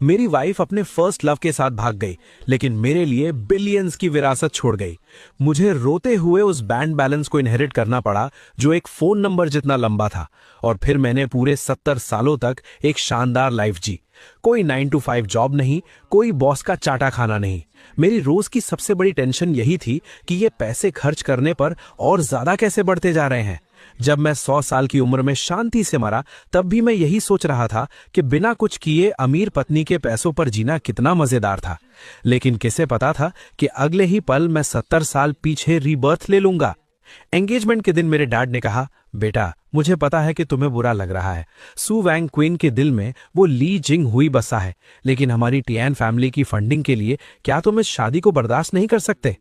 मेरी वाइफ अपने first love के साथ भाग गई, लेकिन मेरे लिए बिलियंस की विरासत छोड़ गई। मुझे रोते हुए उस बैंक बैलेंस को इनहेरिट करना पड़ा जो एक फोन नंबर जितना लंबा था। और फिर मैंने पूरे 70 सालों तक एक शानदार लाइफ जी। कोई 9 to 5 जॉब नहीं, कोई बॉस का चाटा खाना नहीं। मेरी रोज की सबसे बड़ी टेंशन यही थी कि ये पैसे खर्च करने पर और ज्यादा कैसे बढ़ते जा रहे हैं। जब मैं 100 साल की उम्र में शांति से मरा, तब भी मैं यही सोच रहा था कि बिना कुछ किए अमीर पत्नी के पैसों पर जीना कितना मजेदार था। लेकिन किसे पता था कि अगले ही पल मैं 70 साल पीछे रीबर्थ ले लूंगा। एंगेजमेंट के दिन मेरे डैड ने कहा, बेटा मुझे पता है कि तुम्हें बुरा लग रहा है। सू वैंग क्वीन के दिल में वो ली जिंग हुई बसा है, लेकिन हमारी टियान फैमिली की फंडिंग के लिए क्या तुम इस शादी को बर्दाश्त नहीं कर सकते?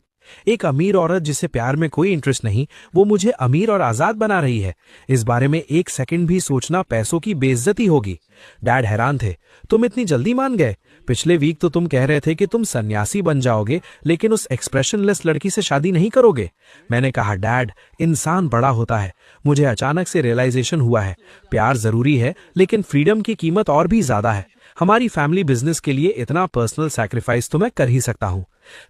एक अमीर औरत जिसे प्यार में कोई इंटरेस्ट नहीं, वो मुझे अमीर और आजाद बना रही है। इस बारे में एक सेकंड भी सोचना पैसों की बेइज्जती होगी। डैड हैरान थे, तुम इतनी जल्दी मान गए? पिछले वीक तो तुम कह रहे थे कि तुम सन्यासी बन जाओगे, लेकिन उस एक्सप्रेशनलेस लड़की से शादी नहीं करोगे। मैंने कहा, डैड इंसान बड़ा होता है। मुझे अचानक से रियलाइजेशन हुआ है, प्यार जरूरी है लेकिन फ्रीडम की कीमत और भी ज्यादा है। हमारी फैमिली बिजनेस के लिए इतना पर्सनल सैक्रिफाइस तो मैं कर ही सकता हूँ।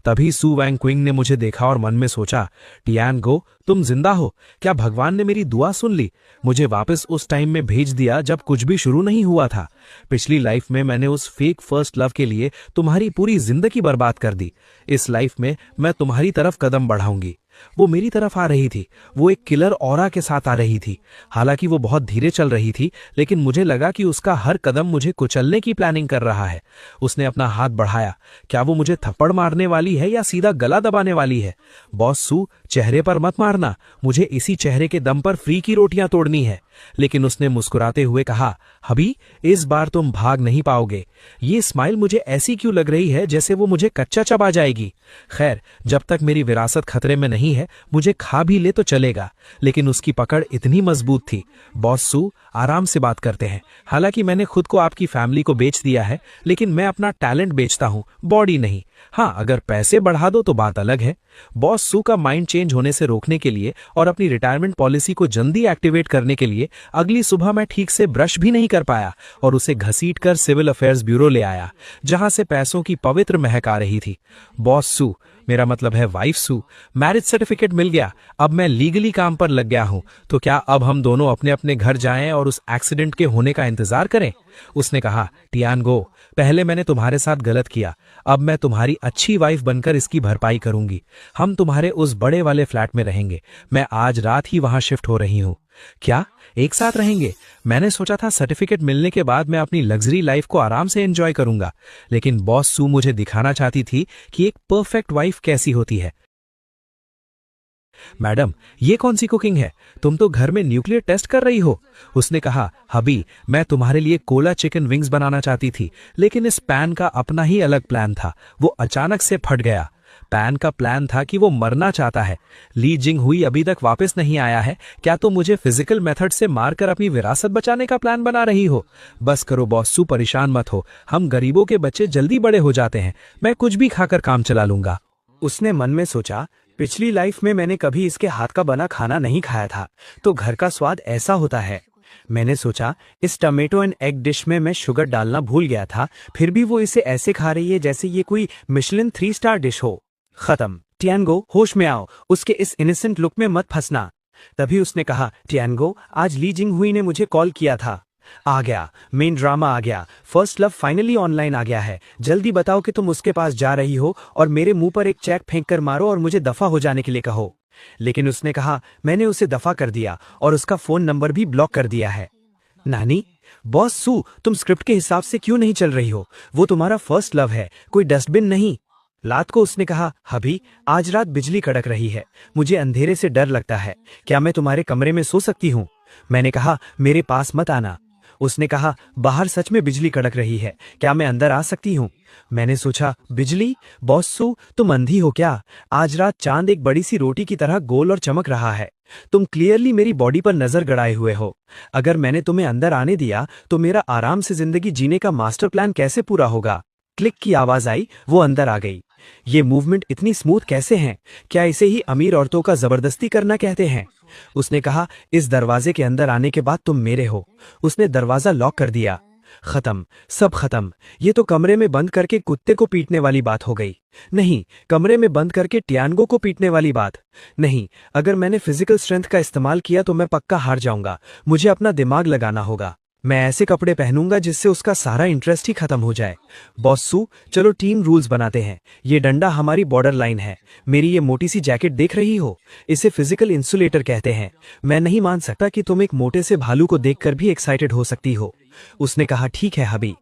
तभी सू वैंग क्विंग ने मुझे देखा और मन में सोचा, टियान गो तुम जिंदा हो। क्या भगवान ने मेरी दुआ सुन ली? मुझे वापस उस टाइम में भेज दिया जब कुछ भी शुरू नहीं हुआ था। पिछली लाइफ में मैंने उस फेक फर्स्ट लव के लिए तुम्हारी पूरी जिंदगी बर्बाद कर दी। इस लाइफ में मैं तुम्हारी तरफ कदम बढ़ाऊंगी। वो मेरी तरफ आ रही थी, वो एक किलर ऑरा के साथ आ रही थी। हालांकि वो बहुत धीरे चल रही थी, लेकिन मुझे लगा कि उसका हर कदम मुझे कुचलने की प्लानिंग कर रहा है। उसने अपना हाथ बढ़ाया। क्या वो मुझे थप्पड़ मारने वाली है या सीधा गला दबाने वाली है? बॉस सू, चेहरे पर मत मारना, मुझे इसी चेहरे के दम पर फ्री की रोटियां तोड़नी है। लेकिन उसने मुस्कुराते हुए कहा, हबी इस बार तुम भाग नहीं पाओगे। ये स्माइल मुझे ऐसी क्यों लग रही है जैसे वो मुझे कच्चा चबा जाएगी। खैर, जब तक मेरी विरासत खतरे में नहीं है, मुझे खा भी ले तो चलेगा। लेकिन उसकी पकड़ इतनी मजबूत थी। बॉस सू, आराम से बात करते हैं। हालांकि मैंने खुद को आपकी फैमिली को बेच दिया है, लेकिन मैं अपना टैलेंट बेचता हूं, बॉडी नहीं। हाँ, अगर पैसे बढ़ा दो तो बात अलग है। बॉस सू का माइंड चेंज होने से रोकने के लिए और अपनी रिटायरमेंट पॉलिसी को जल्दी एक्टिवेट करने के लिए अगली सुबह मैं ठीक से ब्रश भी नहीं कर पाया और उसे घसीट कर सिविल अफेयर्स ब्यूरो ले आया, जहां से पैसों की पवित्र महक आ रही थी। बॉस सू, मेरा मतलब है वाइफ सू, मैरिज सर्टिफिकेट मिल गया। अब मैं लीगली काम पर लग गया हूं। तो क्या अब हम दोनों अपने अपने घर जाएं और उस एक्सीडेंट के होने का इंतजार करें? उसने कहा, टियान गो, पहले मैंने तुम्हारे साथ गलत किया, अब मैं तुम्हारी अच्छी वाइफ बनकर इसकी भरपाई करूंगी। हम तुम्हारे उस बड़े वाले फ्लैट में रहेंगे। मैं आज रात ही वहां शिफ्ट हो रही हूँ। क्या एक साथ रहेंगे? मैंने सोचा था सर्टिफिकेट मिलने के बाद मैं अपनी लग्जरी लाइफ को आराम से एंजॉय करूंगा। लेकिन बॉस सू मुझे दिखाना चाहती थी कि एक परफेक्ट वाइफ कैसी होती है। मैडम, ये कौन सी कुकिंग है? तुम तो घर में न्यूक्लियर टेस्ट कर रही हो। उसने कहा, हबी मैं तुम्हारे लिए कोला चिकन विंग्स बनाना चाहती थी, लेकिन इस पैन का अपना ही अलग प्लान था। वो अचानक से फट गया। पैन का प्लान था कि वो मरना चाहता है। ली जिंग हुई अभी तक वापस नहीं आया है। क्या तुम मुझे फिजिकल मेथड से मारकर अपनी विरासत बचाने का प्लान बना रही हो? बस करो बॉस सू, परेशान मत हो। हम गरीबों के बच्चे जल्दी बड़े हो जाते हैं। मैं कुछ भी खाकर काम चला लूंगा। उसने मन में सोचा, पिछली लाइफ में मैंने कभी इसके हाथ का बना खाना नहीं खाया था, तो घर का स्वाद ऐसा होता है। मैंने सोचा, इस टमेटो एंड एग डिश में मैं शुगर डालना भूल गया था, फिर भी वो इसे ऐसे खा रही है जैसे ये कोई मिशेलिन 3 स्टार डिश हो। खत्म। टियानगो, होश में आओ, उसके इस इनोसेंट लुक में मत फंसना। तभी उसने कहा, टियानगो, आज ली जिंग हुई ने मुझे कॉल किया था। आ गया, मेन ड्रामा आ गया। फर्स्ट लव फाइनली ऑनलाइन आ गया है। जल्दी बताओ कि तुम उसके पास जा रही हो और मेरे मुंह पर एक चेक फेंक कर मारो और मुझे दफा हो जाने के लिए कहो। लेकिन उसने कहा, मैंने उसे दफा कर दिया और उसका फोन नंबर भी ब्लॉक कर दिया है। नानी, बॉस सू, तुम स्क्रिप्ट के हिसाब से क्यों नहीं चल रही हो? वो तुम्हारा फर्स्ट लव है, कोई डस्टबिन नहीं। रात को उसने कहा, हबी आज रात बिजली कड़क रही है, मुझे अंधेरे से डर लगता है। क्या मैं तुम्हारे कमरे में सो सकती हूँ? मैंने कहा, मेरे पास मत आना। उसने कहा, बाहर सच में बिजली कड़क रही है, क्या मैं अंदर आ सकती हूँ? मैंने सोचा, बिजली? बॉस सू, तुम अंधी हो क्या? आज रात चांद एक बड़ी सी रोटी की तरह गोल और चमक रहा है। तुम क्लियरली मेरी बॉडी पर नजर गड़ाए हुए हो। अगर मैंने तुम्हें अंदर आने दिया तो मेरा आराम से जिंदगी जीने का मास्टर प्लान कैसे पूरा होगा? क्लिक की आवाज आई, वो अंदर आ गई। ये मूवमेंट इतनी स्मूथ कैसे हैं? क्या इसे ही अमीर औरतों का जबरदस्ती करना कहते हैं? उसने कहा, इस दरवाजे के अंदर आने के बाद तुम मेरे हो। उसने दरवाजा लॉक कर दिया। खत्म, सब खत्म। ये तो कमरे में बंद करके कुत्ते को पीटने वाली बात हो गई। नहीं, कमरे में बंद करके टियानगो को पीटने वाली बात नहीं। अगर मैंने फिजिकल स्ट्रेंथ का इस्तेमाल किया तो मैं पक्का हार जाऊंगा। मुझे अपना दिमाग लगाना होगा। मैं ऐसे कपड़े पहनूंगा जिससे उसका सारा इंटरेस्ट ही खत्म हो जाए। बॉस सू, चलो टीम रूल्स बनाते हैं। ये डंडा हमारी बॉर्डर लाइन है। मेरी ये मोटी सी जैकेट देख रही हो, इसे फिजिकल इंसुलेटर कहते हैं। मैं नहीं मान सकता कि तुम एक मोटे से भालू को देखकर भी एक्साइटेड हो सकती हो। उसने कहा, ठीक है हबी,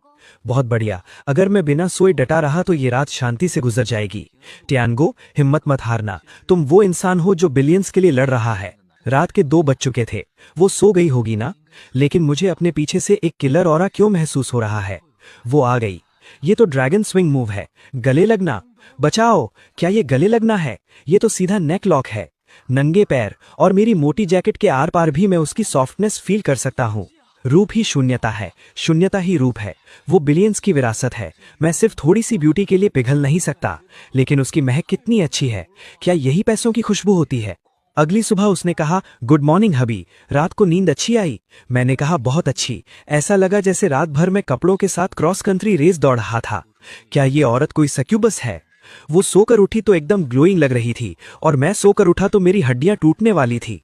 बहुत बढ़िया। अगर मैं बिना सोए डटा रहा तो ये रात शांति से गुजर जाएगी। टियानगो, हिम्मत मत हारना। तुम वो इंसान हो जो बिलियंस के लिए लड़ रहा है। रात के 2 बज चुके थे। वो सो गई होगी ना? लेकिन मुझे अपने पीछे से एक किलर ऑरा क्यों महसूस हो रहा है? वो आ गई। ये तो ड्रैगन स्विंग मूव है। गले लगना। बचाओ, क्या ये गले लगना है? ये तो सीधा नेक लॉक है। नंगे पैर और मेरी मोटी जैकेट के आर पार भी मैं उसकी सॉफ्टनेस फील कर सकता हूँ। रूप ही शून्यता है, शून्यता ही रूप है। वो बिलियंस की विरासत है। मैं सिर्फ थोड़ी सी ब्यूटी के लिए पिघल नहीं सकता, लेकिन उसकी महक कितनी अच्छी है। क्या यही पैसों की खुशबू होती है? अगली सुबह उसने कहा, गुड मॉर्निंग हबी, रात को नींद अच्छी आई? मैंने कहा, बहुत अच्छी। ऐसा लगा जैसे रात भर मैं कपड़ों के साथ क्रॉस कंट्री रेस दौड़ रहा था। क्या ये औरत कोई सक्यूबस है? वो सोकर उठी तो एकदम ग्लोइंग लग रही थी, और मैं सोकर उठा तो मेरी हड्डियां टूटने वाली थी।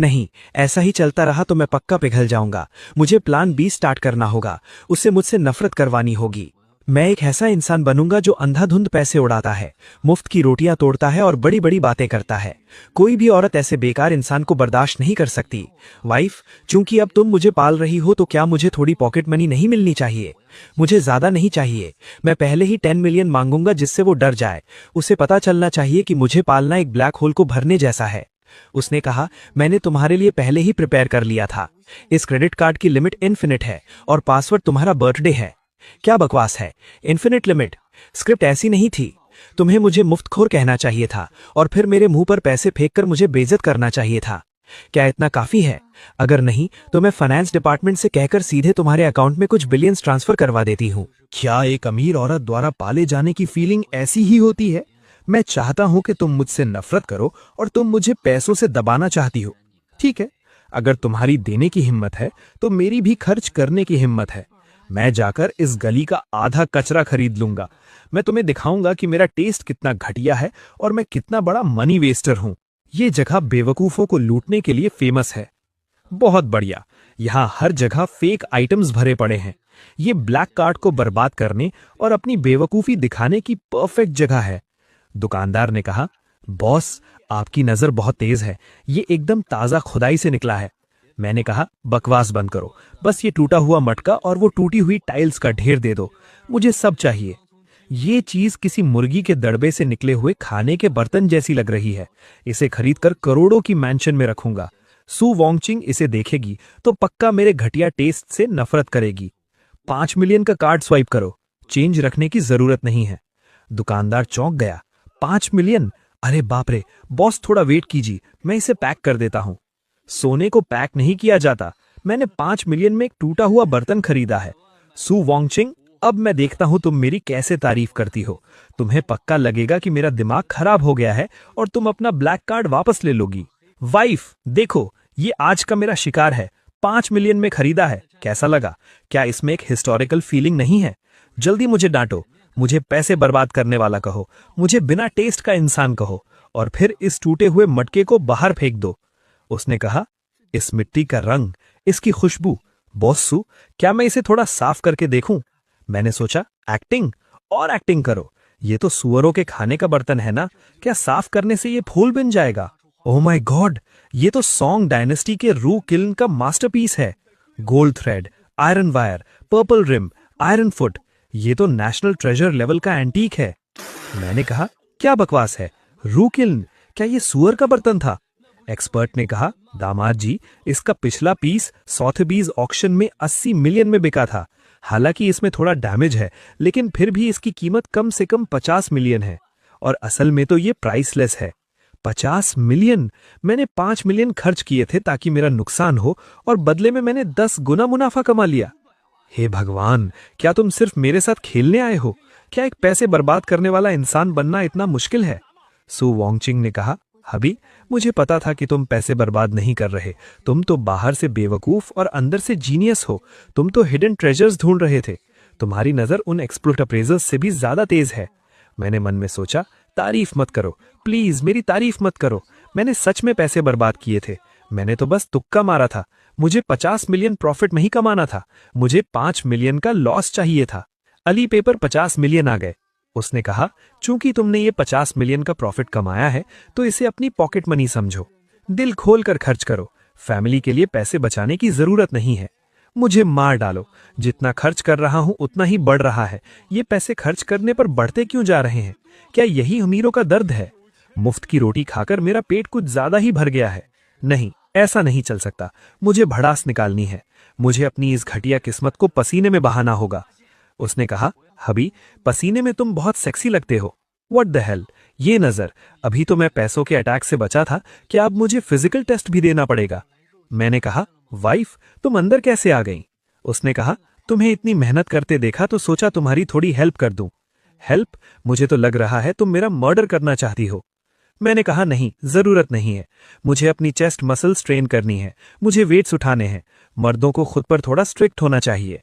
नहीं, ऐसा ही चलता रहा तो मैं पक्का पिघल जाऊंगा। मुझे प्लान बी स्टार्ट करना होगा। उसे मुझसे नफरत करवानी होगी। मैं एक ऐसा इंसान बनूंगा जो अंधाधुंध पैसे उड़ाता है, मुफ्त की रोटियां तोड़ता है और बड़ी बड़ी बातें करता है। कोई भी औरत ऐसे बेकार इंसान को बर्दाश्त नहीं कर सकती। वाइफ, चूंकि अब तुम मुझे पाल रही हो तो क्या मुझे थोड़ी पॉकेट मनी नहीं मिलनी चाहिए? मुझे ज्यादा नहीं चाहिए। मैं पहले ही 10 मिलियन मांगूंगा जिससे वो डर जाए। उसे पता चलना चाहिए कि मुझे पालना एक ब्लैक होल को भरने जैसा है। उसने कहा, मैंने तुम्हारे लिए पहले ही प्रिपेयर कर लिया था। इस क्रेडिट कार्ड की लिमिट इन्फिनिट है और पासवर्ड तुम्हारा बर्थडे है। क्या बकवास है? Infinite limit? स्क्रिप्ट ऐसी नहीं थी। तुम्हें मुझे मुफ्तखोर कहना चाहिए था और फिर मेरे मुंह पर पैसे फेंककर मुझे बेइज्जत करना चाहिए था। क्या इतना काफी है? अगर नहीं तो मैं फाइनेंस डिपार्टमेंट से कहकर सीधे तुम्हारे अकाउंट में कुछ बिलियंस ट्रांसफर करवा देती हूँ। क्या एक अमीर औरत द्वारा पाले जाने की फीलिंग ऐसी ही होती है? मैं चाहता हूं कि तुम मुझसे नफरत करो और तुम मुझे पैसों से दबाना चाहती हो। ठीक है, अगर तुम्हारी देने की हिम्मत है तो मेरी भी खर्च करने की हिम्मत है। मैं जाकर इस गली का आधा कचरा खरीद लूंगा। मैं तुम्हें दिखाऊंगा कि मेरा टेस्ट कितना घटिया है और मैं कितना बड़ा मनी वेस्टर हूं। ये जगह बेवकूफों को लूटने के लिए फेमस है। बहुत बढ़िया, यहाँ हर जगह फेक आइटम्स भरे पड़े हैं। ये ब्लैक कार्ड को बर्बाद करने और अपनी बेवकूफी दिखाने की परफेक्ट जगह है। दुकानदार ने कहा, बॉस, आपकी नजर बहुत तेज है। ये एकदम ताजा खुदाई से निकला है। मैंने कहा, बकवास बंद करो। बस ये टूटा हुआ मटका और वो टूटी हुई टाइल्स का ढेर दे दो। मुझे सब चाहिए। ये चीज किसी मुर्गी के दड़बे से निकले हुए खाने के बर्तन जैसी लग रही है। इसे खरीदकर करोड़ों की मैंशन में रखूंगा। सू वॉन्गचिंग इसे देखेगी तो पक्का मेरे घटिया टेस्ट से नफरत करेगी। 5 मिलियन का कार्ड स्वाइप करो। चेंज रखने की जरूरत नहीं है। दुकानदार चौंक गया। 5 मिलियन? अरे बाप रे! बॉस, थोड़ा वेट कीजिए, मैं इसे पैक कर देता हूं। सोने को पैक नहीं किया जाता। मैंने 5 मिलियन में एक टूटा हुआ बर्तन खरीदा है। सू वॉन्गचिंग, अब मैं देखता हूं तुम मेरी कैसे तारीफ करती हो। तुम्हें पक्का लगेगा कि मेरा दिमाग खराब हो गया है और तुम अपना ब्लैक कार्ड वापस ले लोगी। वाइफ, देखो, ये आज का मेरा शिकार है। 5 मिलियन में खरीदा है। कैसा लगा? क्या इसमें एक हिस्टोरिकल फीलिंग नहीं है? जल्दी मुझे डांटो। मुझे पैसे बर्बाद करने वाला कहो, मुझे बिना टेस्ट का इंसान कहो, और फिर इस टूटे हुए मटके को बाहर फेंक दो। उसने कहा, इस मिट्टी का रंग, इसकी खुशबू। बॉस सू, क्या मैं इसे थोड़ा साफ करके देखूं? मैंने सोचा, एक्टिंग और एक्टिंग करो। ये तो सुअरों के खाने का बर्तन है ना? क्या साफ करने से ये फूल बन जाएगा? ओह माय गॉड, ये तो सॉन्ग डायनेस्टी के रू किल्न का मास्टरपीस है। Gold thread, iron wire, purple rim, iron foot. ये तो नेशनल ट्रेजर लेवल का एंटीक है। मैंने कहा, क्या बकवास है? रू किल्न? क्या ये सुअर का बर्तन था? एक्सपर्ट ने कहा, दामाद जी, इसका पिछला पीस सॉथबीज ऑक्शन में 80 मिलियन में बिका था। हालांकि इसमें थोड़ा डैमेज है, लेकिन फिर भी इसकी कीमत कम से कम 50 मिलियन है। और असल में तो ये प्राइसलेस है। 50 मिलियन? मैंने 5 मिलियन खर्च किए थे ताकि मेरा नुकसान हो, और बदले में मैंने 10 गुना मुनाफा कमा लिया। हे भगवान, क्या तुम सिर्फ मेरे साथ खेलने आए हो? क्या एक पैसे बर्बाद करने वाला इंसान बनना इतना मुश्किल है? सू वॉन्गचिंग ने कहा, हबी, मुझे पता था कि तुम पैसे बर्बाद नहीं कर रहे। तुम तो बाहर से बेवकूफ और अंदर से जीनियस हो। तुम तो हिडन ट्रेजर्स ढूंढ रहे थे। तुम्हारी नजर उन एक्सप्लोट अप्रेजर्स से भी ज्यादा तेज है। मैंने मन में सोचा, तारीफ मत करो प्लीज, मेरी तारीफ मत करो। मैंने सच में पैसे बर्बाद किए थे। मैंने तो बस तुक्का मारा था। मुझे 50 मिलियन प्रॉफिट में ही कमाना था। मुझे 5 मिलियन का लॉस चाहिए था। अली पे पर 50 मिलियन आ गए। उसने कहा, चूंकि तुमने ये 50 मिलियन का प्रॉफिट कमाया है तो इसे अपनी पॉकेट मनी समझो। दिल खोल कर खर्च करो। फैमिली के लिए पैसे बचाने की जरूरत नहीं है। मुझे मार डालो। जितना खर्च कर रहा हूं उतना ही बढ़ रहा है। ये पैसे खर्च करने पर बढ़ते क्यों जा रहे हैं? क्या यही अमीरों का दर्द है? मुफ्त की रोटी खाकर मेरा पेट कुछ ज्यादा ही भर गया है। नहीं, ऐसा नहीं चल सकता। मुझे भड़ास निकालनी है। मुझे अपनी इस घटिया किस्मत को पसीने में बहाना होगा। उसने कहा, हबी, पसीने में तुम बहुत सेक्सी लगते हो। व्हाट द हेल, ये नजर, अभी तो मैं पैसों के अटैक से बचा था, क्या अब मुझे फिजिकल टेस्ट भी देना पड़ेगा? मैंने कहा, वाइफ, तुम अंदर कैसे आ गई? उसने कहा, तुम्हें इतनी मेहनत करते देखा तो सोचा तुम्हारी थोड़ी हेल्प कर दूं। हेल्प? मुझे तो लग रहा है तुम मेरा मर्डर करना चाहती हो। मैंने कहा, नहीं, जरूरत नहीं है। मुझे अपनी चेस्ट मसल स्ट्रेन करनी है। मुझे वेट्स उठाने हैं। मर्दों को खुद पर थोड़ा स्ट्रिक्ट होना चाहिए।